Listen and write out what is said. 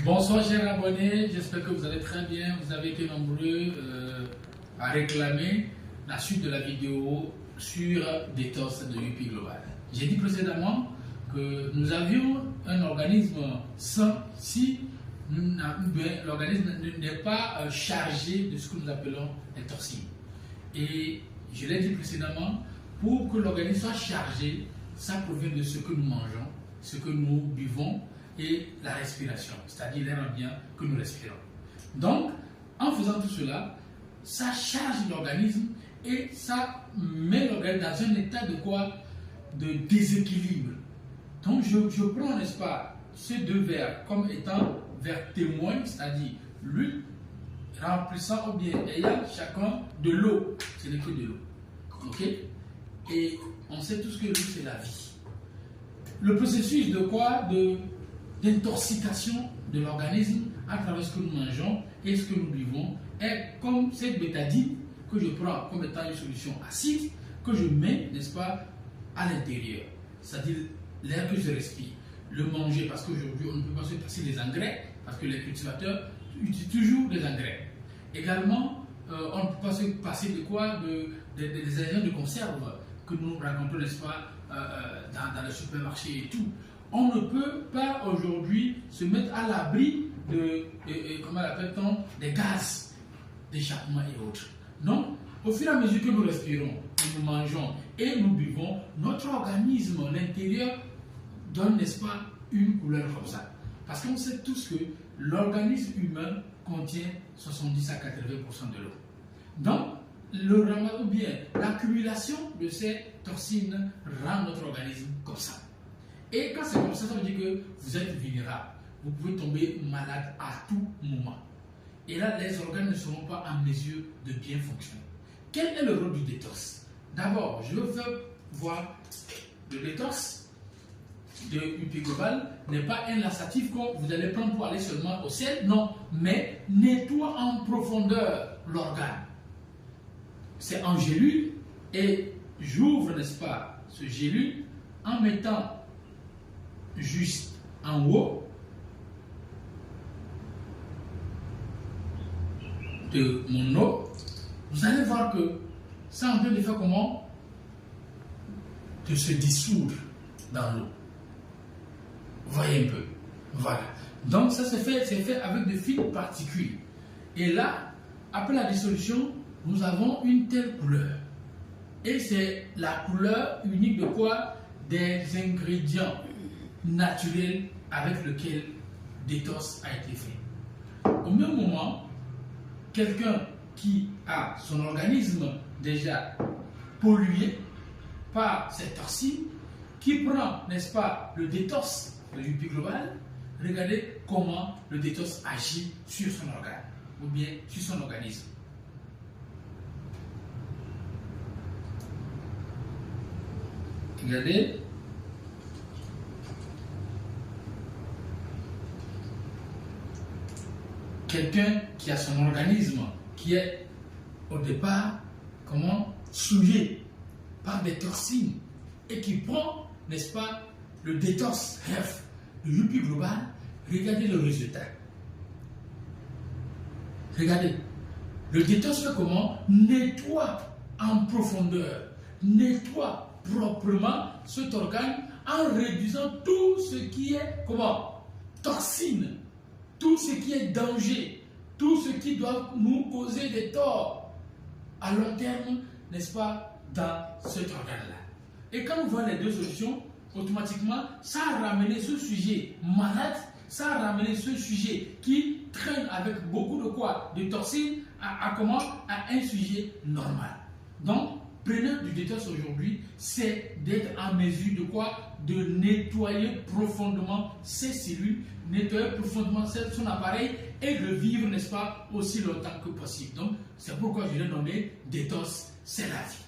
Bonsoir chers abonnés, j'espère que vous allez très bien. Vous avez été nombreux à réclamer la suite de la vidéo sur Detox de UP Global. J'ai dit précédemment que nous avions un organisme sain si l'organisme n'est pas chargé de ce que nous appelons les toxines. Et je l'ai dit précédemment, pour que l'organisme soit chargé, ça provient de ce que nous mangeons, ce que nous buvons et la respiration, c'est-à-dire l'air ambiant que nous respirons. Donc, en faisant tout cela, ça charge l'organisme et ça met l'organisme dans un état de quoi? De déséquilibre. Donc, je prends, n'est-ce pas, ces deux verres comme étant verres témoins, c'est-à-dire l'huile remplissant ou bien ayant chacun de l'eau. Ce n'est que de l'eau. Ok? Et on sait tous que l'eau, c'est la vie. Le processus de quoi? D'intoxication de l'organisme à travers ce que nous mangeons et ce que nous buvons est comme cette bétadine que je prends comme étant une solution acide que je mets, n'est-ce pas, à l'intérieur. C'est-à-dire l'air que je respire, le manger, parce qu'aujourd'hui on ne peut pas se passer des engrais, parce que les cultivateurs utilisent toujours des engrais. Également, on ne peut pas se passer de quoi? Des agents de conserve que nous rencontrons, n'est-ce pas, dans les supermarchés et tout. On ne peut pas aujourd'hui se mettre à l'abri comment l'appelle-t-on, des gaz d'échappement et autres. Donc, au fur et à mesure que nous respirons, que nous mangeons et nous buvons, notre organisme, l'intérieur, donne, n'est-ce pas, une couleur comme ça. Parce qu'on sait tous que l'organisme humain contient 70 à 80% de l'eau. Donc, le ramadan ou bien l'accumulation de ces toxines rend notre organisme comme ça. Et quand c'est comme ça, ça veut dire que vous êtes vulnérable. Vous pouvez tomber malade à tout moment. Et là, les organes ne seront pas en mesure de bien fonctionner. Quel est le rôle du détox? D'abord, je veux faire voir le détox de UP Global n'est pas un laxatif que vous allez prendre pour aller seulement au ciel, non, mais nettoie en profondeur l'organe. C'est en gélule et j'ouvre, n'est-ce pas, ce gélule en mettant juste en haut de mon eau, vous allez voir que ça est en train de faire comment? De se dissoudre dans l'eau. Voyez un peu. Voilà. Donc ça c'est fait avec de fines particules. Et là, après la dissolution, nous avons une telle couleur. Et c'est la couleur unique de quoi? Des ingrédients naturels avec lequel Detox a été fait. Au même moment, quelqu'un qui a son organisme déjà pollué par cette toxine, qui prend, n'est-ce pas, le détox de l'UP Global, regardez comment le détox agit sur son organe ou bien sur son organisme. Regardez. Quelqu'un qui a son organisme qui est au départ comment souillé par des toxines et qui prend, n'est-ce pas, le détox Health de UP Global, regardez le résultat. Regardez, le détox fait comment? Nettoie en profondeur, nettoie proprement cet organe en réduisant tout ce qui est comment? Toxine. Tout ce qui est danger, tout ce qui doit nous causer des torts à long terme, n'est-ce pas, dans cet organe-là. Et quand on voit les deux solutions, automatiquement, ça a ramené ce sujet malade, ça a ramené ce sujet qui traîne avec beaucoup de quoi? De toxines à comment? À un sujet normal. Donc, preneur du détox aujourd'hui, c'est d'être en mesure de quoi? De nettoyer profondément ses cellules, nettoyer profondément son appareil et de vivre, n'est-ce pas, aussi longtemps que possible. Donc, c'est pourquoi je l'ai nommé Detox, c'est la vie.